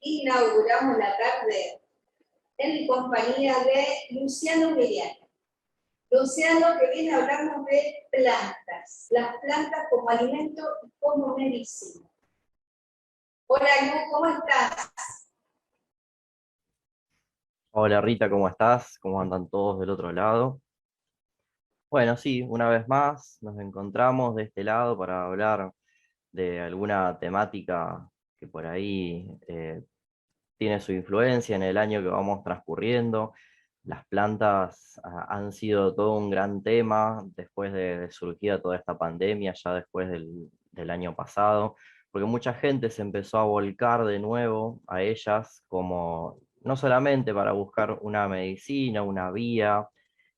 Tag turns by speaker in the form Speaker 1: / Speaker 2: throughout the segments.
Speaker 1: inauguramos la tarde en compañía de Luciano Miriani. Luciano, que viene a hablarnos de plantas, las plantas como alimento y como medicina. Hola Lu, ¿cómo estás?
Speaker 2: Hola Rita, ¿cómo estás? ¿Cómo andan todos del otro lado? Bueno, sí, una vez más nos encontramos de este lado para hablar de alguna temática que por ahí tiene su influencia en el año que vamos transcurriendo. Las plantas han sido todo un gran tema después de surgida toda esta pandemia, ya después del año pasado, porque mucha gente se empezó a volcar de nuevo a ellas como no solamente para buscar una medicina, una vía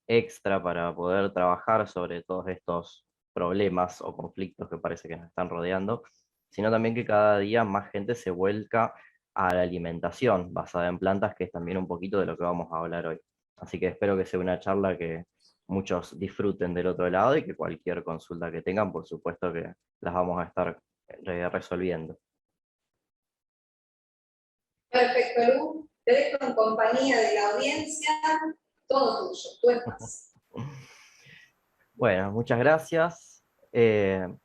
Speaker 2: extra para poder trabajar sobre todos estos problemas o conflictos que parece que nos están rodeando, sino también que cada día más gente se vuelca a la alimentación basada en plantas, que es también un poquito de lo que vamos a hablar hoy. Así que espero que sea una charla que muchos disfruten del otro lado y que cualquier consulta que tengan, por supuesto que las vamos a estar resolviendo.
Speaker 1: Perfecto, Lu. Te dejo en compañía de la audiencia. Todo tuyo, tu espacio.
Speaker 2: Bueno, muchas gracias.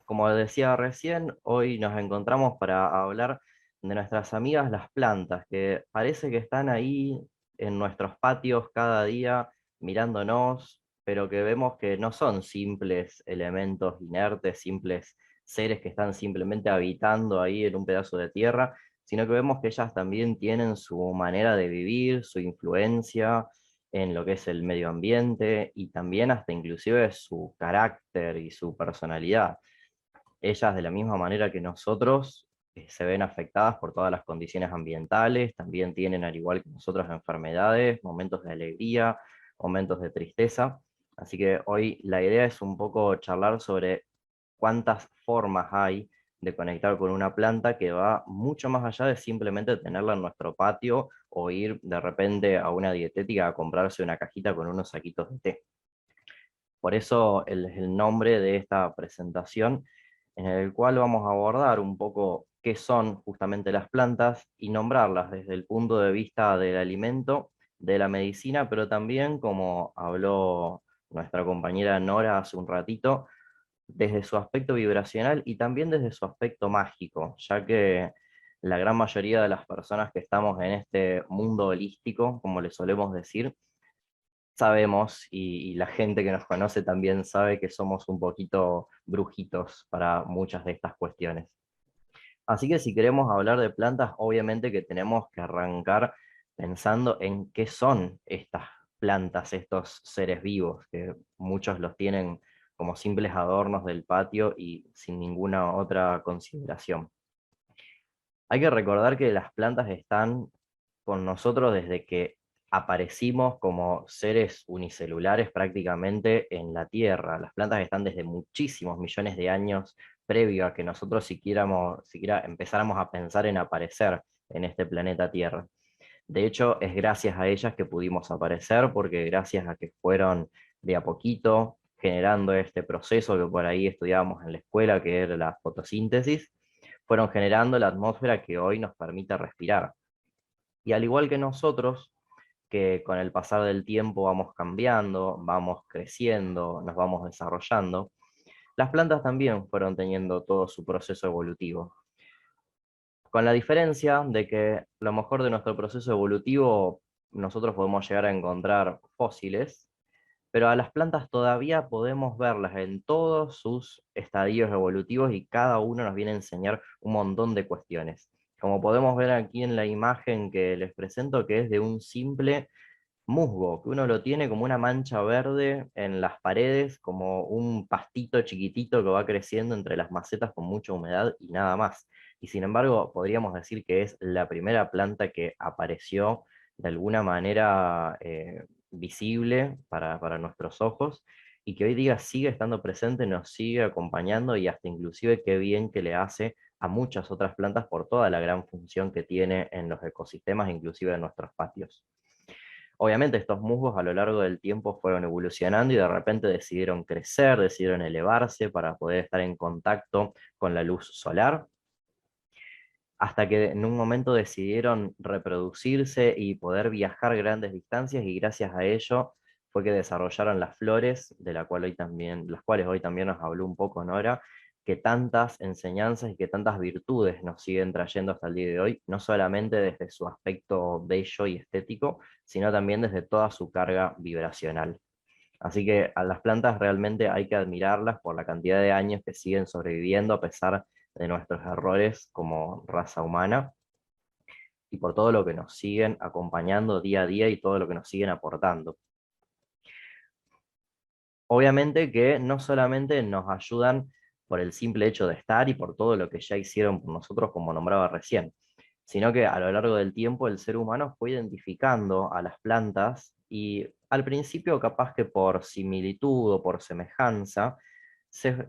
Speaker 2: Como decía recién, hoy nos encontramos para hablar de nuestras amigas las plantas, que parece que están ahí en nuestros patios cada día mirándonos, pero que vemos que no son simples elementos inertes, simples seres que están simplemente habitando ahí en un pedazo de tierra, sino que vemos que ellas también tienen su manera de vivir, su influencia en lo que es el medio ambiente y también hasta inclusive su carácter y su personalidad. Ellas, de la misma manera que nosotros, se ven afectadas por todas las condiciones ambientales, también tienen, al igual que nosotros, enfermedades, momentos de alegría, momentos de tristeza. Así que hoy la idea es un poco charlar sobre cuántas formas hay de conectar con una planta, que va mucho más allá de simplemente tenerla en nuestro patio o ir de repente a una dietética a comprarse una cajita con unos saquitos de té. Por eso el nombre de esta presentación, en el cual vamos a abordar un poco qué son justamente las plantas y nombrarlas desde el punto de vista del alimento, de la medicina, pero también, como habló nuestra compañera Nora hace un ratito, desde su aspecto vibracional y también desde su aspecto mágico, ya que la gran mayoría de las personas que estamos en este mundo holístico, como le solemos decir, sabemos, y la gente que nos conoce también sabe, que somos un poquito brujitos para muchas de estas cuestiones. Así que si queremos hablar de plantas, obviamente que tenemos que arrancar pensando en qué son estas plantas, estos seres vivos, que muchos los tienen como simples adornos del patio y sin ninguna otra consideración. Hay que recordar que las plantas están con nosotros desde que aparecimos como seres unicelulares prácticamente en la Tierra. Las plantas están desde muchísimos millones de años previo a que nosotros siquiera empezáramos a pensar en aparecer en este planeta Tierra. De hecho, es gracias a ellas que pudimos aparecer, porque gracias a que fueron de a poquito generando este proceso que por ahí estudiábamos en la escuela, que era la fotosíntesis, fueron generando la atmósfera que hoy nos permite respirar. Y al igual que nosotros, que con el pasar del tiempo vamos cambiando, vamos creciendo, nos vamos desarrollando, las plantas también fueron teniendo todo su proceso evolutivo. Con la diferencia de que a lo mejor de nuestro proceso evolutivo nosotros podemos llegar a encontrar fósiles, pero a las plantas todavía podemos verlas en todos sus estadios evolutivos y cada uno nos viene a enseñar un montón de cuestiones. Como podemos ver aquí en la imagen que les presento, que es de un simple musgo, que uno lo tiene como una mancha verde en las paredes, como un pastito chiquitito que va creciendo entre las macetas con mucha humedad y nada más. Y sin embargo, podríamos decir que es la primera planta que apareció de alguna manera visible para nuestros ojos, y que hoy día sigue estando presente, nos sigue acompañando, y hasta inclusive qué bien que le hace a muchas otras plantas por toda la gran función que tiene en los ecosistemas, inclusive en nuestros patios. Obviamente estos musgos a lo largo del tiempo fueron evolucionando y de repente decidieron crecer, decidieron elevarse para poder estar en contacto con la luz solar. hasta que en un momento decidieron reproducirse y poder viajar grandes distancias, y gracias a ello fue que desarrollaron las flores, de las cuales hoy también nos habló un poco Nora, que tantas enseñanzas y que tantas virtudes nos siguen trayendo hasta el día de hoy, no solamente desde su aspecto bello y estético, sino también desde toda su carga vibracional. Así que a las plantas realmente hay que admirarlas por la cantidad de años que siguen sobreviviendo a pesar de nuestros errores como raza humana, y por todo lo que nos siguen acompañando día a día y todo lo que nos siguen aportando. Obviamente que no solamente nos ayudan por el simple hecho de estar y por todo lo que ya hicieron por nosotros, como nombraba recién, sino que a lo largo del tiempo el ser humano fue identificando a las plantas, y al principio capaz que por similitud o por semejanza,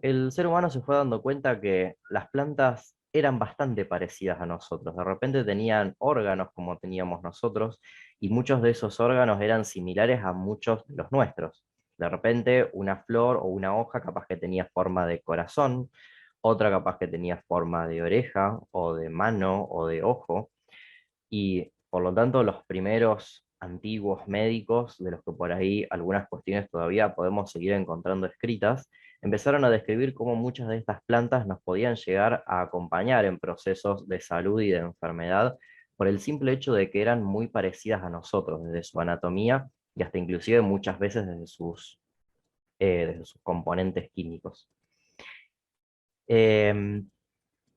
Speaker 2: el ser humano se fue dando cuenta que las plantas eran bastante parecidas a nosotros. De repente tenían órganos como teníamos nosotros, y muchos de esos órganos eran similares a muchos de los nuestros. De repente una flor o una hoja capaz que tenía forma de corazón, otra capaz que tenía forma de oreja o de mano o de ojo, y por lo tanto los primeros antiguos médicos, de los que por ahí algunas cuestiones todavía podemos seguir encontrando escritas, empezaron a describir cómo muchas de estas plantas nos podían llegar a acompañar en procesos de salud y de enfermedad, por el simple hecho de que eran muy parecidas a nosotros, desde su anatomía y hasta inclusive muchas veces desde sus componentes químicos. Em,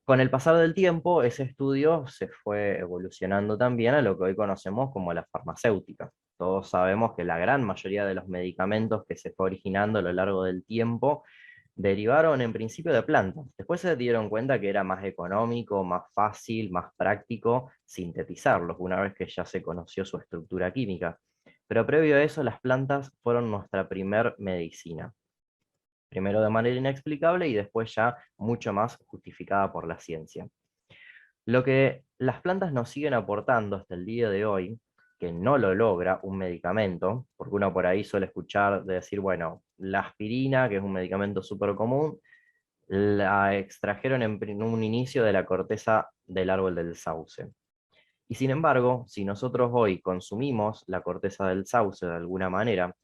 Speaker 2: con el pasar del tiempo, ese estudio se fue evolucionando también a lo que hoy conocemos como la farmacéutica. Todos sabemos que la gran mayoría de los medicamentos que se fue originando a lo largo del tiempo derivaron en principio de plantas. Después se dieron cuenta que era más económico, más fácil, más práctico sintetizarlos una vez que ya se conoció su estructura química. Pero previo a eso, las plantas fueron nuestra primer medicina. Primero de manera inexplicable y después ya mucho más justificada por la ciencia. Lo que las plantas nos siguen aportando hasta el día de hoy, que no lo logra un medicamento, porque uno por ahí suele escuchar de decir, bueno, la aspirina, que es un medicamento súper común, la extrajeron en un inicio de la corteza del árbol del sauce. Y sin embargo, si nosotros hoy consumimos la corteza del sauce de alguna manera,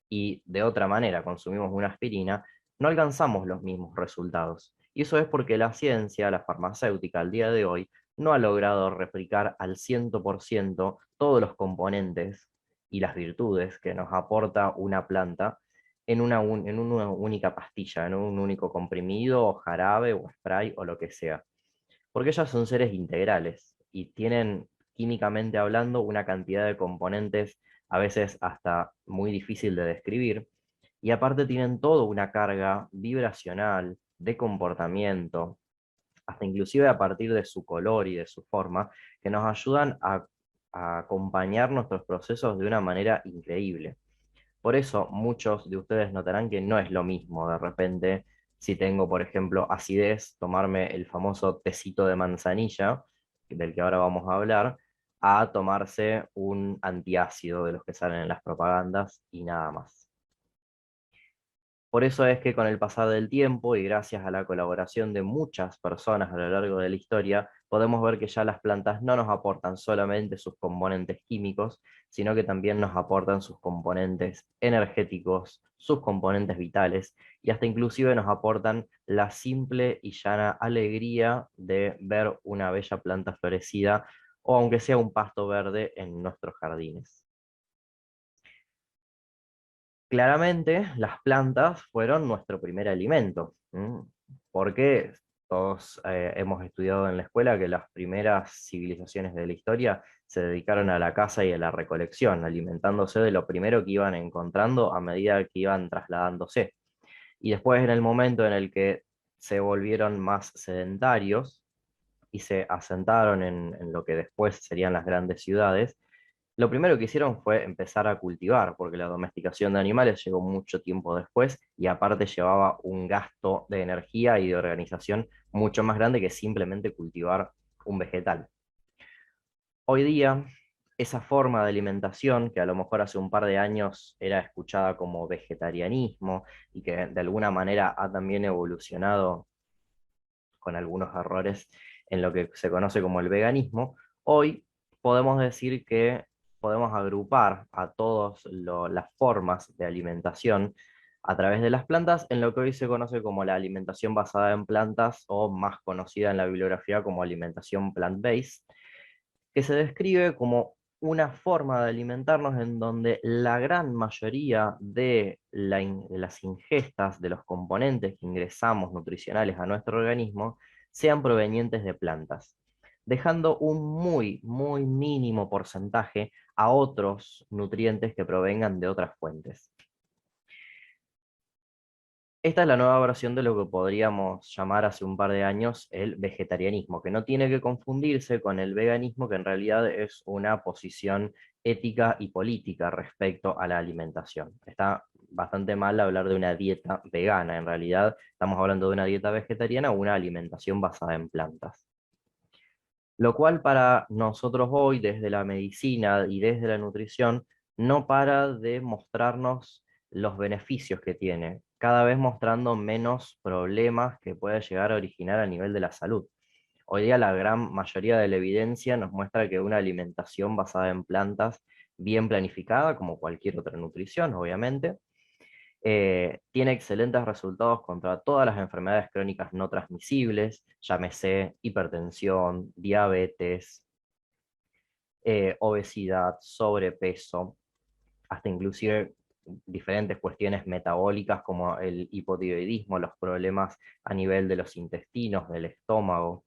Speaker 2: y de otra manera consumimos una aspirina, no alcanzamos los mismos resultados. Y eso es porque la ciencia, la farmacéutica, al día de hoy, no ha logrado replicar al 100% todos los componentes y las virtudes que nos aporta una planta en una única pastilla, en un único comprimido, o jarabe, o spray, o lo que sea. Porque ellas son seres integrales y tienen, químicamente hablando, una cantidad de componentes a veces hasta muy difícil de describir, y aparte tienen toda una carga vibracional, de comportamiento, hasta inclusive a partir de su color y de su forma, que nos ayudan a acompañar nuestros procesos de una manera increíble. Por eso muchos de ustedes notarán que no es lo mismo de repente, si tengo, por ejemplo, acidez, tomarme el famoso tecito de manzanilla, del que ahora vamos a hablar, a tomarse un antiácido de los que salen en las propagandas y nada más. Por eso es que con el pasar del tiempo y gracias a la colaboración de muchas personas a lo largo de la historia, podemos ver que ya las plantas no nos aportan solamente sus componentes químicos, sino que también nos aportan sus componentes energéticos, sus componentes vitales, y hasta inclusive nos aportan la simple y llana alegría de ver una bella planta florecida, o aunque sea un pasto verde en nuestros jardines. Claramente, las plantas fueron nuestro primer alimento, porque todos hemos estudiado en la escuela que las primeras civilizaciones de la historia se dedicaron a la caza y a la recolección, alimentándose de lo primero que iban encontrando a medida que iban trasladándose. Y después, en el momento en el que se volvieron más sedentarios y se asentaron en lo que después serían las grandes ciudades, lo primero que hicieron fue empezar a cultivar, porque la domesticación de animales llegó mucho tiempo después, y aparte llevaba un gasto de energía y de organización mucho más grande que simplemente cultivar un vegetal. Hoy día, esa forma de alimentación, que a lo mejor hace un par de años era escuchada como vegetarianismo y que de alguna manera ha también evolucionado con algunos errores en lo que se conoce como el veganismo, hoy podemos decir que podemos agrupar a todas las formas de alimentación a través de las plantas en lo que hoy se conoce como la alimentación basada en plantas o más conocida en la bibliografía como alimentación plant-based, que se describe como una forma de alimentarnos en donde la gran mayoría de las ingestas de los componentes que ingresamos nutricionales a nuestro organismo sean provenientes de plantas, dejando un muy, muy mínimo porcentaje a otros nutrientes que provengan de otras fuentes. Esta es la nueva versión de lo que podríamos llamar hace un par de años el vegetarianismo, que no tiene que confundirse con el veganismo, que en realidad es una posición ética y política respecto a la alimentación. Está bastante mal hablar de una dieta vegana, en realidad estamos hablando de una dieta vegetariana o una alimentación basada en plantas. Lo cual para nosotros hoy, desde la medicina y desde la nutrición, no para de mostrarnos los beneficios que tiene, cada vez mostrando menos problemas que puede llegar a originar a nivel de la salud. Hoy día la gran mayoría de la evidencia nos muestra que una alimentación basada en plantas, bien planificada, como cualquier otra nutrición, obviamente, tiene excelentes resultados contra todas las enfermedades crónicas no transmisibles, llámese hipertensión, diabetes, obesidad, sobrepeso, hasta inclusive diferentes cuestiones metabólicas como el hipotiroidismo, los problemas a nivel de los intestinos, del estómago,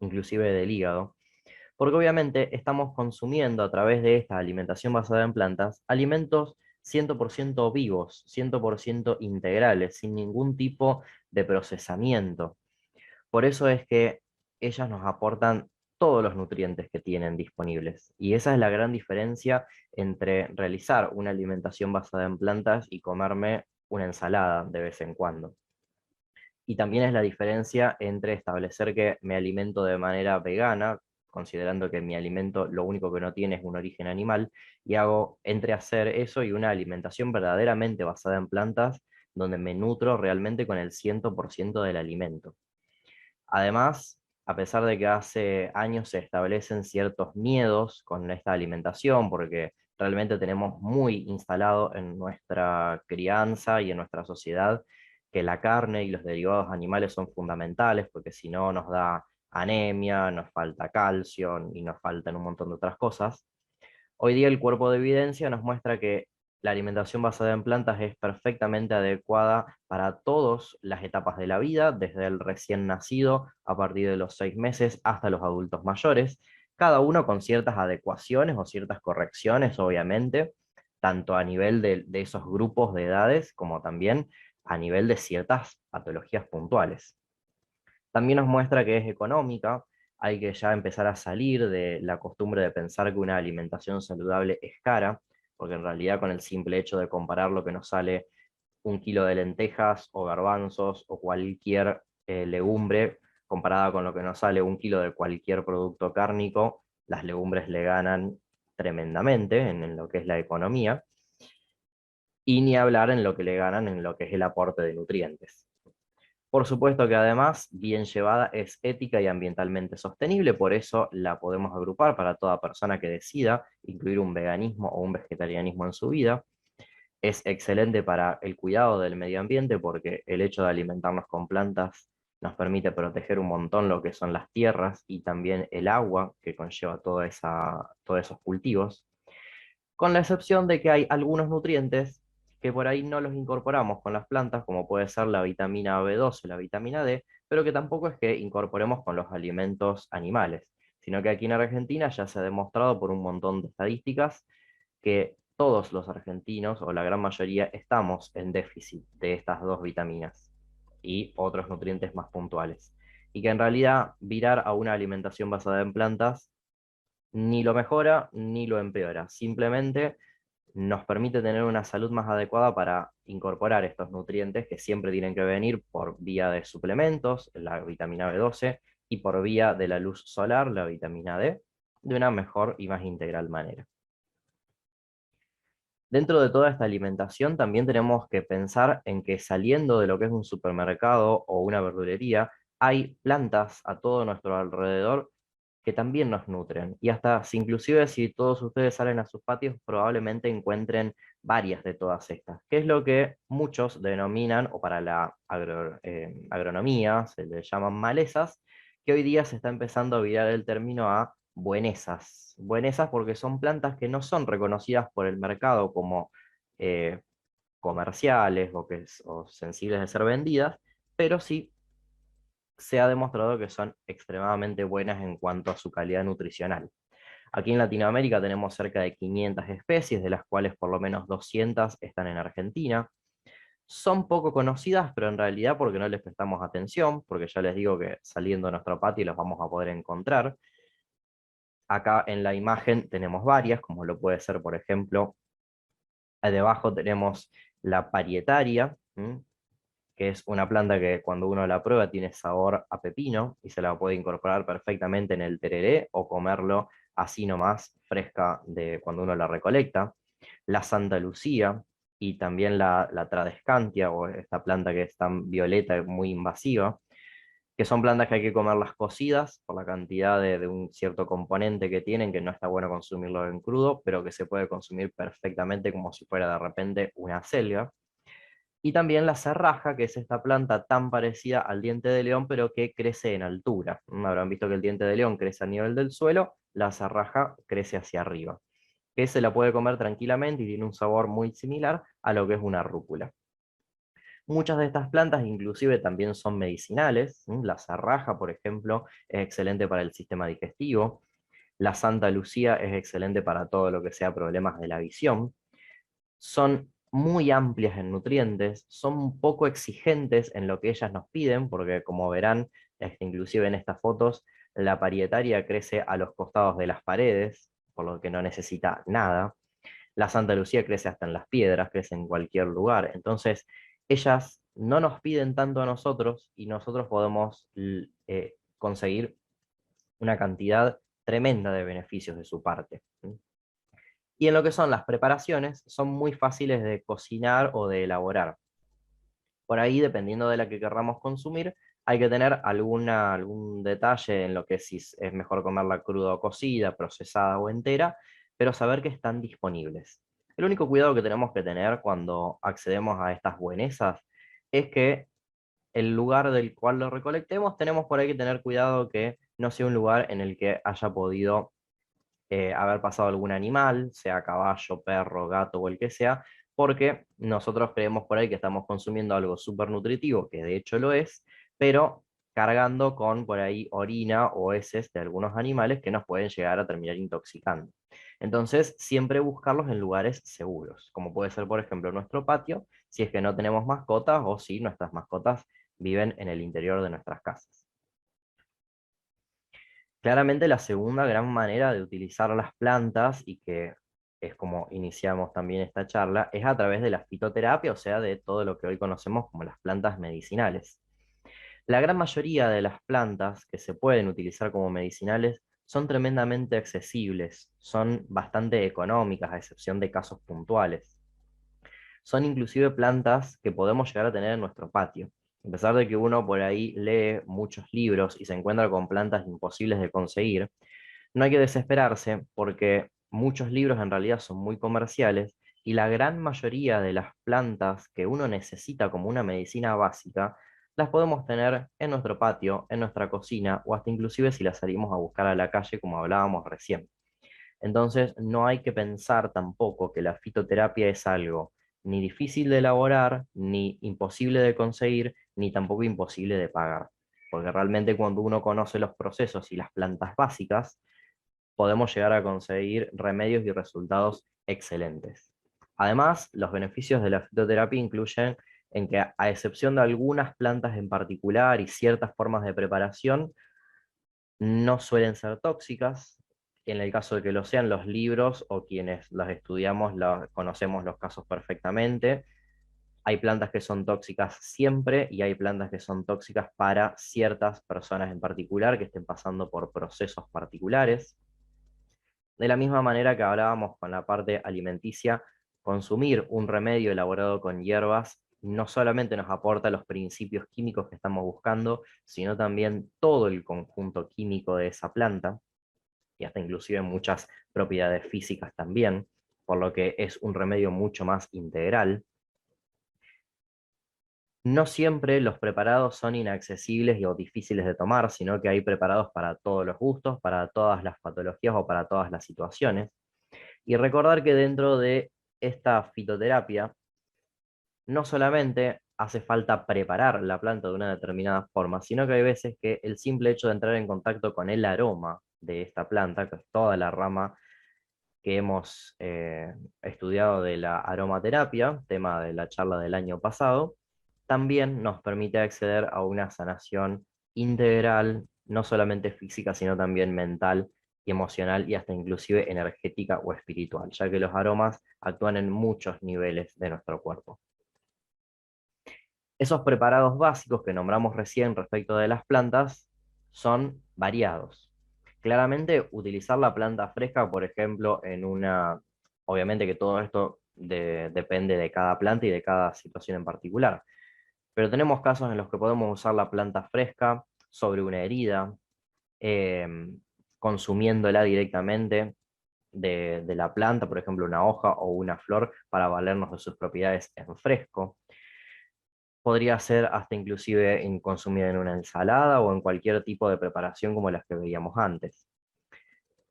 Speaker 2: inclusive del hígado. Porque obviamente estamos consumiendo a través de esta alimentación basada en plantas alimentos 100% vivos, 100% integrales, sin ningún tipo de procesamiento. Por eso es que ellas nos aportan todos los nutrientes que tienen disponibles. Y esa es la gran diferencia entre realizar una alimentación basada en plantas y comerme una ensalada de vez en cuando. Y también es la diferencia entre establecer que me alimento de manera vegana, considerando que mi alimento lo único que no tiene es un origen animal, y hago entre hacer eso y una alimentación verdaderamente basada en plantas, donde me nutro realmente con el 100% del alimento. Además, a pesar de que hace años se establecen ciertos miedos con esta alimentación, porque realmente tenemos muy instalado en nuestra crianza y en nuestra sociedad que la carne y los derivados animales son fundamentales, porque si no nos da anemia, nos falta calcio y nos faltan un montón de otras cosas. Hoy día el cuerpo de evidencia nos muestra que la alimentación basada en plantas es perfectamente adecuada para todas las etapas de la vida, desde el recién nacido a partir de los 6 meses hasta los adultos mayores, cada uno con ciertas adecuaciones o ciertas correcciones, obviamente, tanto a nivel de esos grupos de edades como también a nivel de ciertas patologías puntuales. También nos muestra que es económica, hay que ya empezar a salir de la costumbre de pensar que una alimentación saludable es cara, porque en realidad con el simple hecho de comparar lo que nos sale 1 kilo de lentejas o garbanzos o cualquier legumbre comparada con lo que nos sale 1 kilo de cualquier producto cárnico, las legumbres le ganan tremendamente en lo que es la economía, y ni hablar en lo que le ganan en lo que es el aporte de nutrientes. Por supuesto que además, bien llevada, es ética y ambientalmente sostenible, por eso la podemos agrupar para toda persona que decida incluir un veganismo o un vegetarianismo en su vida. Es excelente para el cuidado del medio ambiente porque el hecho de alimentarnos con plantas nos permite proteger un montón lo que son las tierras y también el agua que conlleva todos esos cultivos, con la excepción de que hay algunos nutrientes que por ahí no los incorporamos con las plantas, como puede ser la vitamina B12, la vitamina D, pero que tampoco es que incorporemos con los alimentos animales, sino que aquí en Argentina ya se ha demostrado por un montón de estadísticas que todos los argentinos, o la gran mayoría, estamos en déficit de estas dos vitaminas y otros nutrientes más puntuales. Y que en realidad virar a una alimentación basada en plantas ni lo mejora ni lo empeora, simplemente nos permite tener una salud más adecuada para incorporar estos nutrientes que siempre tienen que venir por vía de suplementos, la vitamina B12, y por vía de la luz solar, la vitamina D, de una mejor y más integral manera. Dentro de toda esta alimentación también tenemos que pensar en que saliendo de lo que es un supermercado o una verdulería, hay plantas a todo nuestro alrededor que también nos nutren. Y hasta, si inclusive si todos ustedes salen a sus patios, probablemente encuentren varias de todas estas, que es lo que muchos denominan, o para la agronomía se le llaman malezas, que hoy día se está empezando a virar el término a buenesas. Buenesas porque son plantas que no son reconocidas por el mercado como eh, comerciales o sensibles de ser vendidas, pero sí se ha demostrado que son extremadamente buenas en cuanto a su calidad nutricional. Aquí en Latinoamérica tenemos cerca de 500 especies, de las cuales por lo menos 200 están en Argentina. Son poco conocidas, pero en realidad porque no les prestamos atención, porque ya les digo que saliendo de nuestro patio los vamos a poder encontrar. Acá en la imagen tenemos varias, como lo puede ser, por ejemplo, debajo tenemos la parietaria, que es una planta que cuando uno la prueba tiene sabor a pepino y se la puede incorporar perfectamente en el tereré o comerlo así nomás, fresca de cuando uno la recolecta. La Santa Lucía y también la Tradescantia, o esta planta que es tan violeta y muy invasiva, que son plantas que hay que comerlas cocidas por la cantidad de un cierto componente que tienen, que no está bueno consumirlo en crudo, pero que se puede consumir perfectamente como si fuera de repente una selga. Y también la cerraja, que es esta planta tan parecida al diente de león, pero que crece en altura. Habrán visto que el diente de león crece a nivel del suelo, la cerraja crece hacia arriba, que se la puede comer tranquilamente y tiene un sabor muy similar a lo que es una rúcula. Muchas de estas plantas inclusive también son medicinales. La cerraja, por ejemplo, es excelente para el sistema digestivo. La Santa Lucía es excelente para todo lo que sea problemas de la visión. Son muy amplias en nutrientes, son poco exigentes en lo que ellas nos piden, porque como verán, inclusive en estas fotos, la parietaria crece a los costados de las paredes, por lo que no necesita nada. La Santa Lucía crece hasta en las piedras, crece en cualquier lugar. Entonces, ellas no nos piden tanto a nosotros y nosotros podemos conseguir una cantidad tremenda de beneficios de su parte. Y en lo que son las preparaciones, son muy fáciles de cocinar o de elaborar. Por ahí, dependiendo de la que querramos consumir, hay que tener algún detalle en lo que si es mejor comerla cruda o cocida, procesada o entera, pero saber que están disponibles. El único cuidado que tenemos que tener cuando accedemos a estas buenesas es que el lugar del cual lo recolectemos, tenemos por ahí que tener cuidado que no sea un lugar en el que haya podido haber pasado algún animal, sea caballo, perro, gato o el que sea, porque nosotros creemos por ahí que estamos consumiendo algo súper nutritivo, que de hecho lo es, pero cargando con por ahí orina o heces de algunos animales que nos pueden llegar a terminar intoxicando. Entonces, siempre buscarlos en lugares seguros, como puede ser, por ejemplo, nuestro patio, si es que no tenemos mascotas o si nuestras mascotas viven en el interior de nuestras casas. Claramente la segunda gran manera de utilizar las plantas, y que es como iniciamos también esta charla, es a través de la fitoterapia, o sea, de todo lo que hoy conocemos como las plantas medicinales. La gran mayoría de las plantas que se pueden utilizar como medicinales son tremendamente accesibles, son bastante económicas, a excepción de casos puntuales. Son inclusive plantas que podemos llegar a tener en nuestro patio. A pesar de que uno por ahí lee muchos libros y se encuentra con plantas imposibles de conseguir, no hay que desesperarse porque muchos libros en realidad son muy comerciales y la gran mayoría de las plantas que uno necesita como una medicina básica las podemos tener en nuestro patio, en nuestra cocina o hasta inclusive si las salimos a buscar a la calle como hablábamos recién. Entonces no hay que pensar tampoco que la fitoterapia es algo ni difícil de elaborar, ni imposible de conseguir, ni tampoco imposible de pagar. Porque realmente cuando uno conoce los procesos y las plantas básicas, podemos llegar a conseguir remedios y resultados excelentes. Además, los beneficios de la fitoterapia incluyen en que, a excepción de algunas plantas en particular y ciertas formas de preparación, no suelen ser tóxicas. En el caso de que lo sean, los libros o quienes las estudiamos conocemos los casos perfectamente. Hay plantas que son tóxicas siempre y hay plantas que son tóxicas para ciertas personas en particular que estén pasando por procesos particulares. De la misma manera que hablábamos con la parte alimenticia, consumir un remedio elaborado con hierbas no solamente nos aporta los principios químicos que estamos buscando, sino también todo el conjunto químico de esa planta, y hasta inclusive muchas propiedades físicas también, por lo que es un remedio mucho más integral. No siempre los preparados son inaccesibles o difíciles de tomar, sino que hay preparados para todos los gustos, para todas las patologías o para todas las situaciones. Y recordar que dentro de esta fitoterapia no solamente hace falta preparar la planta de una determinada forma, sino que hay veces que el simple hecho de entrar en contacto con el aroma de esta planta, que es toda la rama que hemos estudiado de la aromaterapia, tema de la charla del año pasado, también nos permite acceder a una sanación integral, no solamente física, sino también mental y emocional y hasta inclusive energética o espiritual, ya que los aromas actúan en muchos niveles de nuestro cuerpo. Esos preparados básicos que nombramos recién respecto de las plantas son variados. Claramente, utilizar la planta fresca, por ejemplo, obviamente que todo esto depende de cada planta y de cada situación en particular, pero tenemos casos en los que podemos usar la planta fresca sobre una herida, em, consumiéndola directamente de la planta, por ejemplo, una hoja o una flor, para valernos de sus propiedades en fresco. Podría ser hasta inclusive consumida en una ensalada o en cualquier tipo de preparación como las que veíamos antes.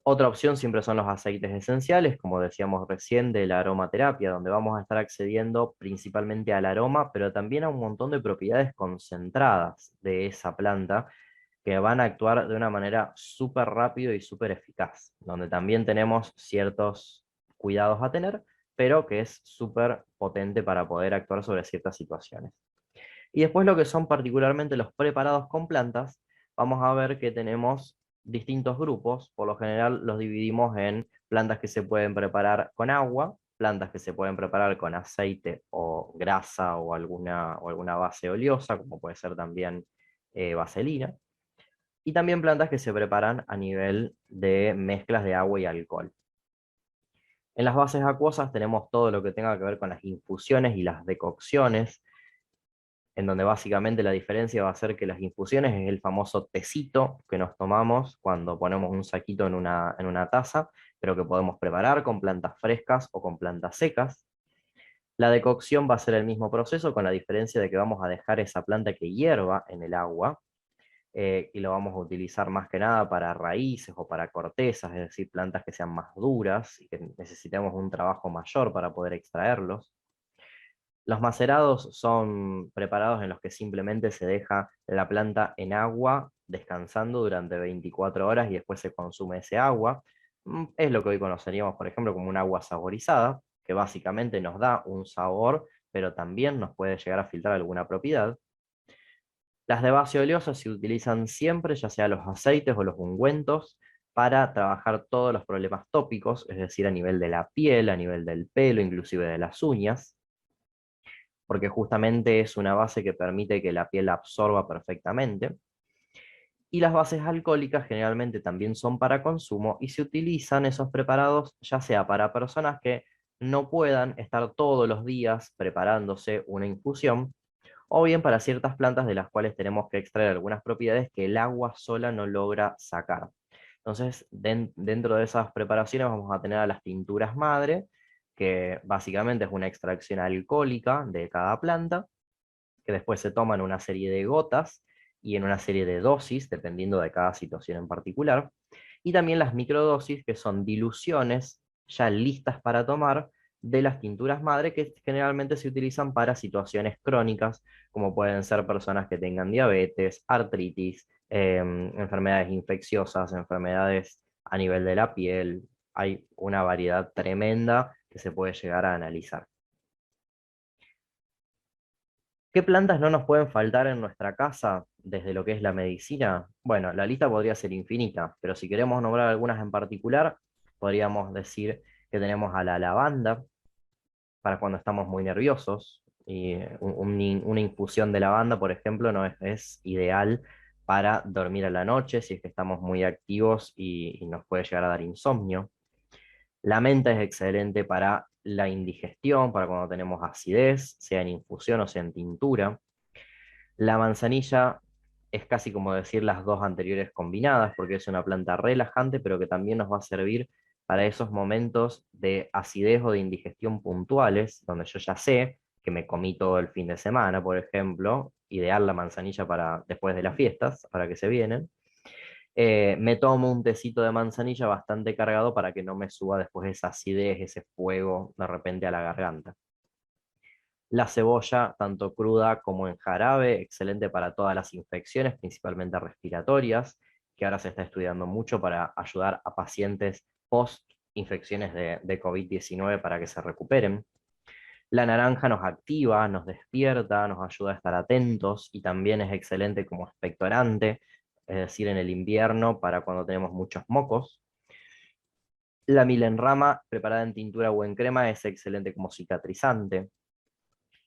Speaker 2: Otra opción siempre son los aceites esenciales, como decíamos recién, de la aromaterapia, donde vamos a estar accediendo principalmente al aroma, pero también a un montón de propiedades concentradas de esa planta que van a actuar de una manera súper rápido y súper eficaz, donde también tenemos ciertos cuidados a tener, pero que es súper potente para poder actuar sobre ciertas situaciones. Y después lo que son particularmente los preparados con plantas, vamos a ver que tenemos distintos grupos. Por lo general los dividimos en plantas que se pueden preparar con agua, plantas que se pueden preparar con aceite o grasa o alguna base oleosa, como puede ser también vaselina, y también plantas que se preparan a nivel de mezclas de agua y alcohol. En las bases acuosas tenemos todo lo que tenga que ver con las infusiones y las decocciones, en donde básicamente la diferencia va a ser que las infusiones es el famoso tecito que nos tomamos cuando ponemos un saquito en una taza, pero que podemos preparar con plantas frescas o con plantas secas. La decocción va a ser el mismo proceso, con la diferencia de que vamos a dejar esa planta que hierva en el agua, y lo vamos a utilizar más que nada para raíces o para cortezas, es decir, plantas que sean más duras y que necesitemos un trabajo mayor para poder extraerlos. Los macerados son preparados en los que simplemente se deja la planta en agua descansando durante 24 horas y después se consume ese agua. Es lo que hoy conoceríamos, por ejemplo, como un agua saborizada, que básicamente nos da un sabor, pero también nos puede llegar a filtrar alguna propiedad. Las de base oleosa se utilizan siempre, ya sea los aceites o los ungüentos, para trabajar todos los problemas tópicos, es decir, a nivel de la piel, a nivel del pelo, inclusive de las uñas, porque justamente es una base que permite que la piel absorba perfectamente. Y las bases alcohólicas generalmente también son para consumo y se utilizan esos preparados ya sea para personas que no puedan estar todos los días preparándose una infusión, o bien para ciertas plantas de las cuales tenemos que extraer algunas propiedades que el agua sola no logra sacar. Entonces, dentro de esas preparaciones vamos a tener a las tinturas madre, que básicamente es una extracción alcohólica de cada planta, que después se toma en una serie de gotas y en una serie de dosis, dependiendo de cada situación en particular. Y también las microdosis, que son diluciones ya listas para tomar de las tinturas madre, que generalmente se utilizan para situaciones crónicas, como pueden ser personas que tengan diabetes, artritis, enfermedades infecciosas, enfermedades a nivel de la piel. Hay una variedad tremenda que se puede llegar a analizar. ¿Qué plantas no nos pueden faltar en nuestra casa desde lo que es la medicina? Bueno, la lista podría ser infinita, pero si queremos nombrar algunas en particular, podríamos decir que tenemos a la lavanda para cuando estamos muy nerviosos. Y una infusión de lavanda, por ejemplo, no es ideal para dormir a la noche si es que estamos muy activos y nos puede llegar a dar insomnio. La menta es excelente para la indigestión para cuando tenemos acidez, sea en infusión o sea en tintura. La manzanilla es casi como decir las dos anteriores combinadas, porque es una planta relajante, pero que también nos va a servir para esos momentos de acidez o de indigestión puntuales, donde yo ya sé que me comí todo el fin de semana, por ejemplo, ideal la manzanilla para después de las fiestas, para que se vienen. Me tomo un tecito de manzanilla bastante cargado para que no me suba después esa acidez, ese fuego de repente a la garganta. La cebolla, tanto cruda como en jarabe, excelente para todas las infecciones, principalmente respiratorias, que ahora se está estudiando mucho para ayudar a pacientes post infecciones de COVID-19 para que se recuperen. La naranja nos activa, nos despierta, nos ayuda a estar atentos y también es excelente como expectorante, es decir, en el invierno para cuando tenemos muchos mocos. La milenrama, preparada en tintura o en crema, es excelente como cicatrizante.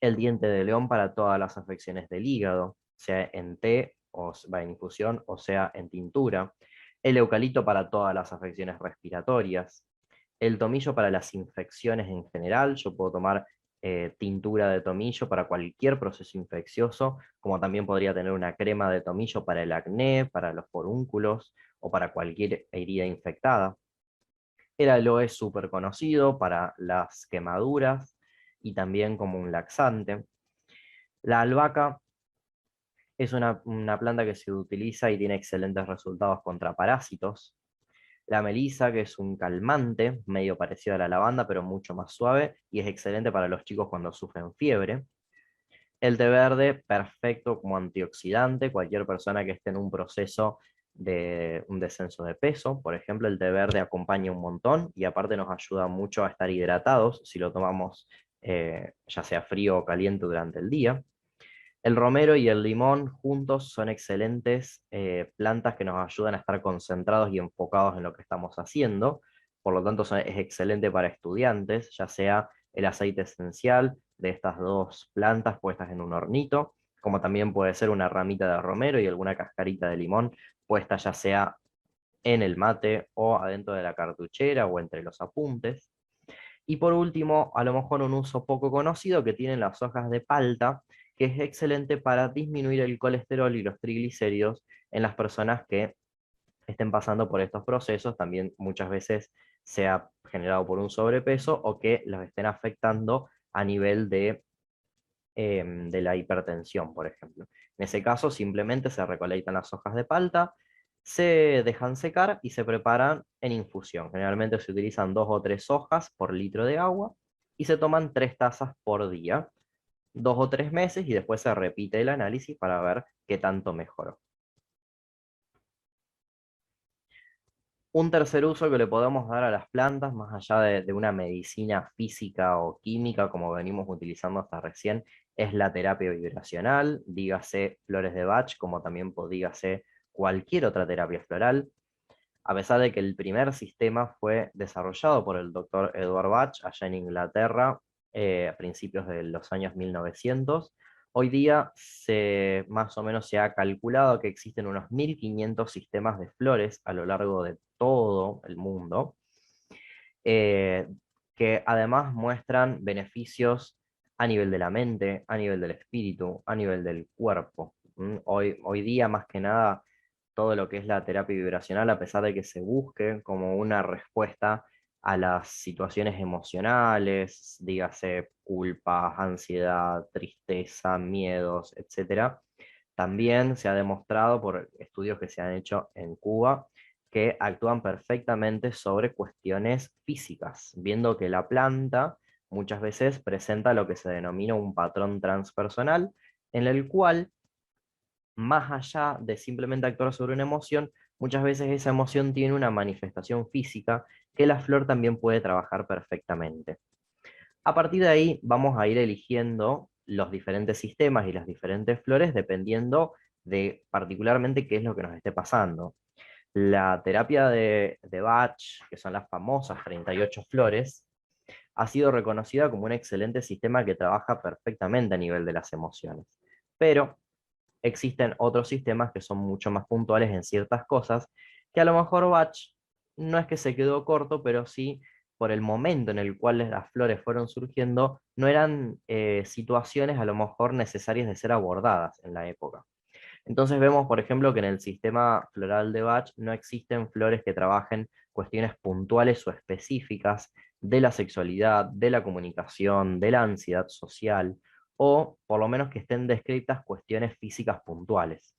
Speaker 2: El diente de león para todas las afecciones del hígado, sea en té o va en infusión o sea en tintura. El eucalipto para todas las afecciones respiratorias. El tomillo para las infecciones en general. Yo puedo tomar tintura de tomillo para cualquier proceso infeccioso, como también podría tener una crema de tomillo para el acné, para los forúnculos o para cualquier herida infectada. El aloe es súper conocido para las quemaduras y también como un laxante. La albahaca es una planta que se utiliza y tiene excelentes resultados contra parásitos. La melisa, que es un calmante, medio parecido a la lavanda, pero mucho más suave, y es excelente para los chicos cuando sufren fiebre. El té verde, perfecto como antioxidante, cualquier persona que esté en un proceso de un descenso de peso, por ejemplo, el té verde acompaña un montón y aparte nos ayuda mucho a estar hidratados si lo tomamos ya sea frío o caliente durante el día. El romero y el limón juntos son excelentes plantas que nos ayudan a estar concentrados y enfocados en lo que estamos haciendo. Por lo tanto, es excelente para estudiantes, ya sea el aceite esencial de estas dos plantas puestas en un hornito, como también puede ser una ramita de romero y alguna cascarita de limón puesta ya sea en el mate o adentro de la cartuchera o entre los apuntes. Y por último, a lo mejor un uso poco conocido que tienen las hojas de palta, que es excelente para disminuir el colesterol y los triglicéridos en las personas que estén pasando por estos procesos, también muchas veces sea generado por un sobrepeso o que los estén afectando a nivel de la hipertensión, por ejemplo. En ese caso, simplemente se recolectan las hojas de palta, se dejan secar y se preparan en infusión. Generalmente se utilizan 2 o 3 hojas por litro de agua y se toman 3 tazas por día, 2 o 3 meses y después se repite el análisis para ver qué tanto mejoró. Un tercer uso que le podemos dar a las plantas, más allá de una medicina física o química, como venimos utilizando hasta recién, es la terapia vibracional, dígase flores de Bach, como también dígase cualquier otra terapia floral. A pesar de que el primer sistema fue desarrollado por el doctor Edward Bach allá en Inglaterra a principios de los años 1900, hoy día más o menos se ha calculado que existen unos 1500 sistemas de flores a lo largo de todo el mundo, eh, que además muestran beneficios a nivel de la mente, a nivel del espíritu, a nivel del cuerpo. Hoy día, más que nada, todo lo que es la terapia vibracional, a pesar de que se busque como una respuesta a las situaciones emocionales, dígase culpa, ansiedad, tristeza, miedos, etcétera, también se ha demostrado por estudios que se han hecho en Cuba que actúan perfectamente sobre cuestiones físicas, viendo que la planta muchas veces presenta lo que se denomina un patrón transpersonal, en el cual, más allá de simplemente actuar sobre una emoción, muchas veces esa emoción tiene una manifestación física que la flor también puede trabajar perfectamente. A partir de ahí vamos a ir eligiendo los diferentes sistemas y las diferentes flores dependiendo de particularmente qué es lo que nos esté pasando. La terapia de Bach, que son las famosas 38 flores, ha sido reconocida como un excelente sistema que trabaja perfectamente a nivel de las emociones. Pero existen otros sistemas que son mucho más puntuales en ciertas cosas, que a lo mejor Bach no es que se quedó corto, pero sí por el momento en el cual las flores fueron surgiendo, no eran situaciones a lo mejor necesarias de ser abordadas en la época. Entonces vemos, por ejemplo, que en el sistema floral de Bach no existen flores que trabajen cuestiones puntuales o específicas de la sexualidad, de la comunicación, de la ansiedad social, o por lo menos que estén descritas cuestiones físicas puntuales.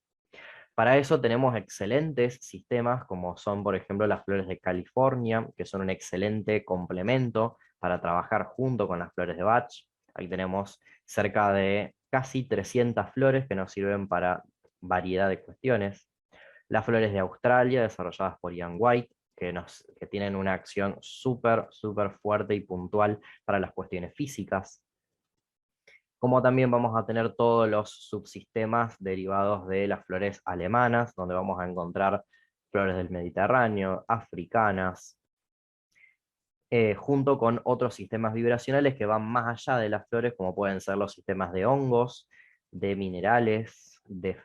Speaker 2: Para eso tenemos excelentes sistemas como son, por ejemplo, las flores de California, que son un excelente complemento para trabajar junto con las flores de Bach. Ahí tenemos cerca de casi 300 flores que nos sirven para variedad de cuestiones. Las flores de Australia, desarrolladas por Ian White, que tienen una acción súper, súper fuerte y puntual para las cuestiones físicas. Como también vamos a tener todos los subsistemas derivados de las flores alemanas, donde vamos a encontrar flores del Mediterráneo, africanas, junto con otros sistemas vibracionales que van más allá de las flores, como pueden ser los sistemas de hongos, de minerales, de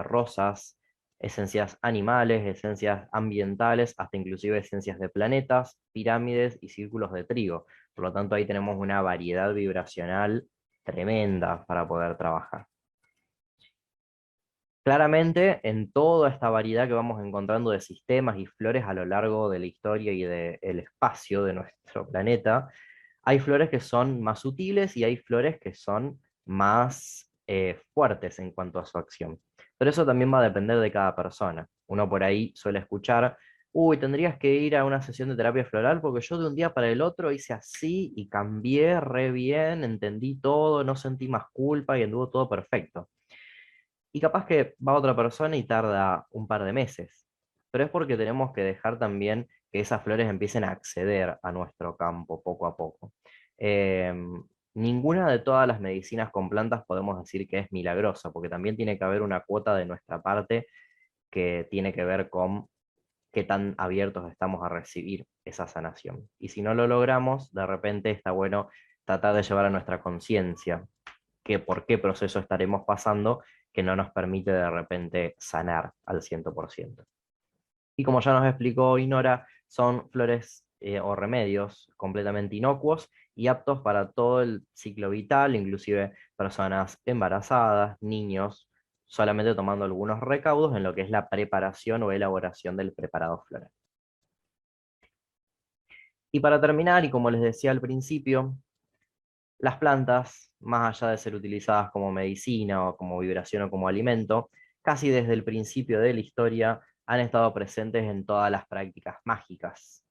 Speaker 2: rosas, esencias animales, esencias ambientales, hasta inclusive esencias de planetas, pirámides y círculos de trigo. Por lo tanto, ahí tenemos una variedad vibracional tremenda para poder trabajar. Claramente, en toda esta variedad que vamos encontrando de sistemas y flores a lo largo de la historia y del espacio de nuestro planeta, hay flores que son más sutiles y hay flores que son más fuertes en cuanto a su acción. Pero eso también va a depender de cada persona. Uno por ahí suele escuchar, uy, tendrías que ir a una sesión de terapia floral porque yo de un día para el otro hice así y cambié re bien, entendí todo, no sentí más culpa y anduvo todo perfecto. Y capaz que va otra persona y tarda un par de meses. Pero es porque tenemos que dejar también que esas flores empiecen a acceder a nuestro campo poco a poco. Ninguna de todas las medicinas con plantas podemos decir que es milagrosa, porque también tiene que haber una cuota de nuestra parte que tiene que ver con qué tan abiertos estamos a recibir esa sanación. Y si no lo logramos, de repente está bueno tratar de llevar a nuestra conciencia que por qué proceso estaremos pasando que no nos permite de repente sanar al 100%. Y como ya nos explicó Inora, son flores o remedios completamente inocuos y aptos para todo el ciclo vital, inclusive personas embarazadas, niños, solamente tomando algunos recaudos en lo que es la preparación o elaboración del preparado floral. Y para terminar, y como les decía al principio, las plantas, más allá de ser utilizadas como medicina o como vibración o como alimento, casi desde el principio de la historia han estado presentes en todas las prácticas mágicas,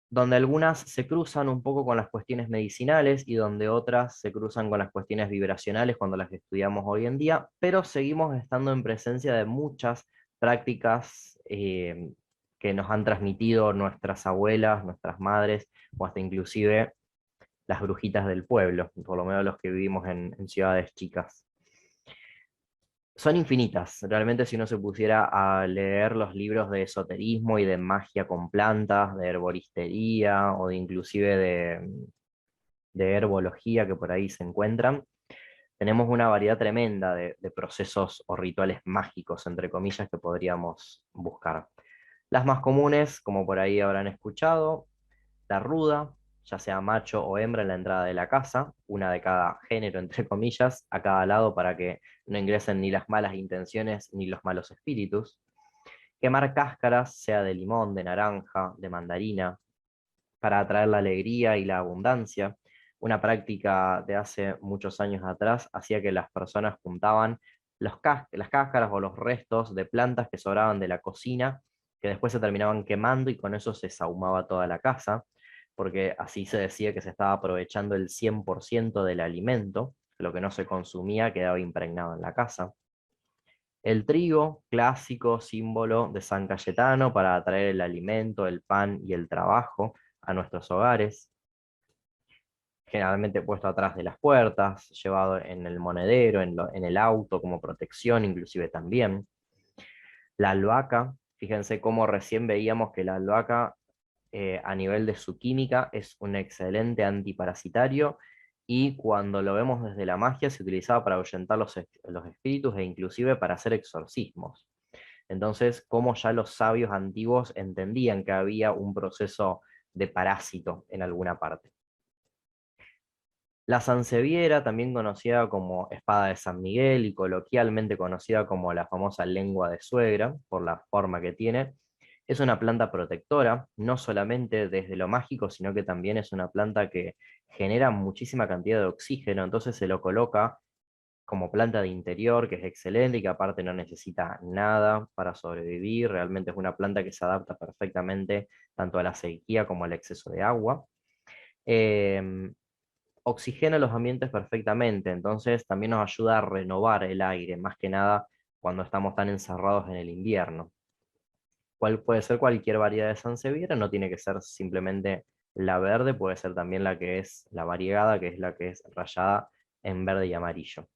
Speaker 2: donde algunas se cruzan un poco con las cuestiones medicinales y donde otras se cruzan con las cuestiones vibracionales cuando las estudiamos hoy en día, pero seguimos estando en presencia de muchas prácticas que nos han transmitido nuestras abuelas, nuestras madres, o hasta inclusive las brujitas del pueblo, por lo menos los que vivimos en ciudades chicas. Son infinitas, realmente si uno se pusiera a leer los libros de esoterismo y de magia con plantas, de herboristería o de inclusive de herbología que por ahí se encuentran, tenemos una variedad tremenda de procesos o rituales mágicos, entre comillas, que podríamos buscar. Las más comunes, como por ahí habrán escuchado, la ruda, ya sea macho o hembra en la entrada de la casa, una de cada género, entre comillas, a cada lado para que no ingresen ni las malas intenciones ni los malos espíritus. Quemar cáscaras, sea de limón, de naranja, de mandarina, para atraer la alegría y la abundancia. Una práctica de hace muchos años atrás hacía que las personas juntaban las cáscaras o los restos de plantas que sobraban de la cocina, que después se terminaban quemando y con eso se sahumaba toda la casa, porque así se decía que se estaba aprovechando el 100% del alimento, lo que no se consumía quedaba impregnado en la casa. El trigo, clásico símbolo de San Cayetano para atraer el alimento, el pan y el trabajo a nuestros hogares, generalmente puesto atrás de las puertas, llevado en el monedero, en el auto como protección inclusive también. La albahaca, fíjense cómo recién veíamos que la albahaca a nivel de su química es un excelente antiparasitario y cuando lo vemos desde la magia se utilizaba para ahuyentar los espíritus e inclusive para hacer exorcismos. Entonces, cómo ya los sabios antiguos entendían que había un proceso de parásito en alguna parte. La sanseviera, también conocida como espada de San Miguel y coloquialmente conocida como la famosa lengua de suegra, por la forma que tiene, es una planta protectora, no solamente desde lo mágico, sino que también es una planta que genera muchísima cantidad de oxígeno, entonces se lo coloca como planta de interior, que es excelente y que aparte no necesita nada para sobrevivir, realmente es una planta que se adapta perfectamente tanto a la sequía como al exceso de agua. Em, Oxigena los ambientes perfectamente, entonces también nos ayuda a renovar el aire, más que nada cuando estamos tan encerrados en el invierno. Puede ser cualquier variedad de sansevieria, no tiene que ser simplemente la verde, puede ser también la que es la variegada, que es la que es rayada en verde y amarillo.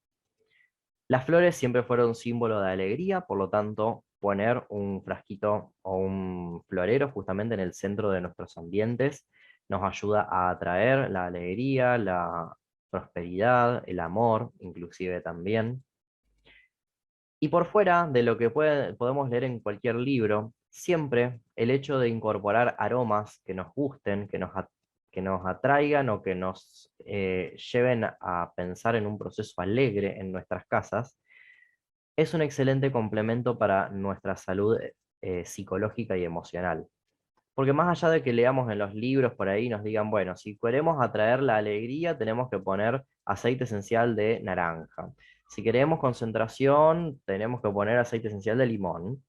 Speaker 2: Las flores siempre fueron símbolo de alegría, por lo tanto, poner un frasquito o un florero justamente en el centro de nuestros ambientes nos ayuda a atraer la alegría, la prosperidad, el amor, inclusive también. Y por fuera de lo que podemos leer en cualquier libro, siempre el hecho de incorporar aromas que nos gusten, que nos atraigan o que nos lleven a pensar en un proceso alegre en nuestras casas, es un excelente complemento para nuestra salud psicológica y emocional. Porque más allá de que leamos en los libros por ahí nos digan, bueno, si queremos atraer la alegría, tenemos que poner aceite esencial de naranja. Si queremos concentración, tenemos que poner aceite esencial de limón.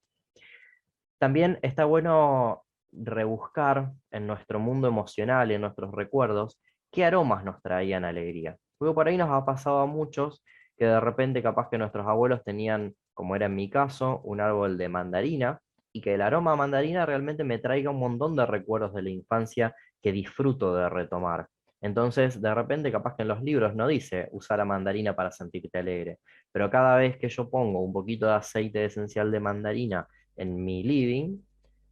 Speaker 2: También está bueno rebuscar en nuestro mundo emocional, en nuestros recuerdos, qué aromas nos traían alegría. Porque por ahí nos ha pasado a muchos que de repente capaz que nuestros abuelos tenían, como era en mi caso, un árbol de mandarina, y que el aroma a mandarina realmente me traiga un montón de recuerdos de la infancia que disfruto de retomar. Entonces, de repente, capaz que en los libros no dice usar la mandarina para sentirte alegre, pero cada vez que yo pongo un poquito de aceite esencial de mandarina en mi living,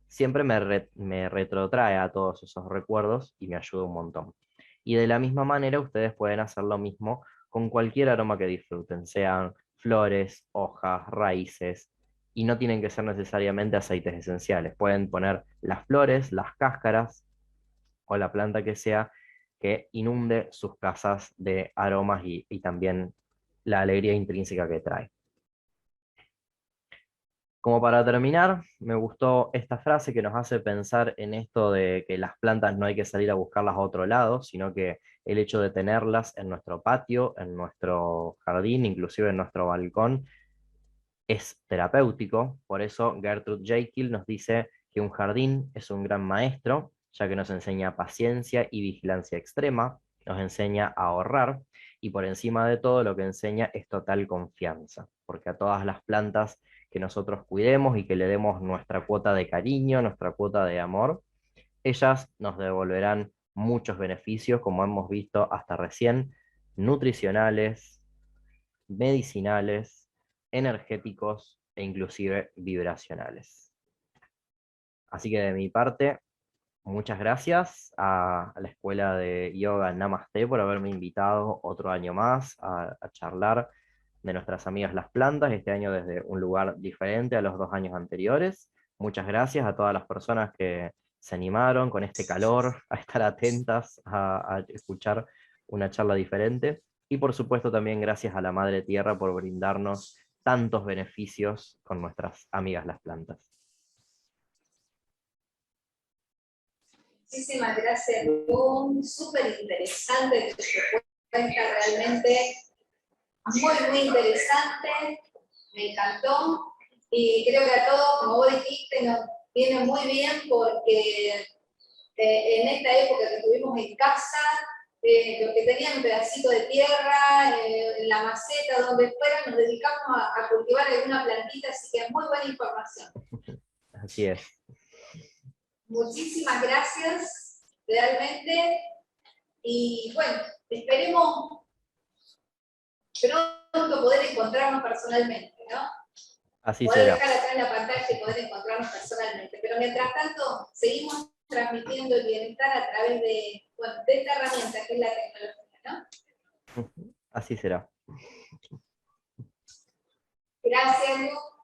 Speaker 2: siempre me retrotrae a todos esos recuerdos y me ayuda un montón. Y de la misma manera, ustedes pueden hacer lo mismo con cualquier aroma que disfruten, sean flores, hojas, raíces, y no tienen que ser necesariamente aceites esenciales. Pueden poner las flores, las cáscaras o la planta que sea que inunde sus casas de aromas y también la alegría intrínseca que trae. Como para terminar, me gustó esta frase que nos hace pensar en esto de que las plantas no hay que salir a buscarlas a otro lado, sino que el hecho de tenerlas en nuestro patio, en nuestro jardín, inclusive en nuestro balcón, es terapéutico. Por eso Gertrude Jekyll nos dice que un jardín es un gran maestro, ya que nos enseña paciencia y vigilancia extrema, nos enseña a ahorrar y por encima de todo lo que enseña es total confianza, porque a todas las plantas que nosotros cuidemos y que le demos nuestra cuota de cariño, nuestra cuota de amor, ellas nos devolverán muchos beneficios, como hemos visto hasta recién, nutricionales, medicinales, energéticos e inclusive vibracionales. Así que de mi parte, muchas gracias a la Escuela de Yoga Namaste por haberme invitado otro año más a charlar de nuestras amigas las plantas, este año desde un lugar diferente a los 2 años anteriores. Muchas gracias a todas las personas que se animaron con este calor a estar atentas a escuchar una charla diferente. Y por supuesto también gracias a la Madre Tierra por brindarnos tantos beneficios con nuestras amigas las plantas.
Speaker 1: Muchísimas gracias, Lu. Súper interesante tu propuesta, realmente muy interesante. Me encantó. Y creo que a todos, como vos dijiste, nos viene muy bien porque en esta época que estuvimos en casa, los que tenían un pedacito de tierra, en la maceta, donde fuera, nos dedicamos a cultivar alguna plantita, así que muy buena información.
Speaker 2: Así es.
Speaker 1: Muchísimas gracias, realmente. Y bueno, esperemos pronto poder encontrarnos personalmente, ¿no?
Speaker 2: Así
Speaker 1: Poder
Speaker 2: será.
Speaker 1: dejar acá en la pantalla y poder encontrarnos personalmente. Pero mientras tanto, seguimos transmitiendo el bienestar a través de, bueno, de esta herramienta que es la tecnología, ¿no?
Speaker 2: Así será.
Speaker 1: Gracias, Lu.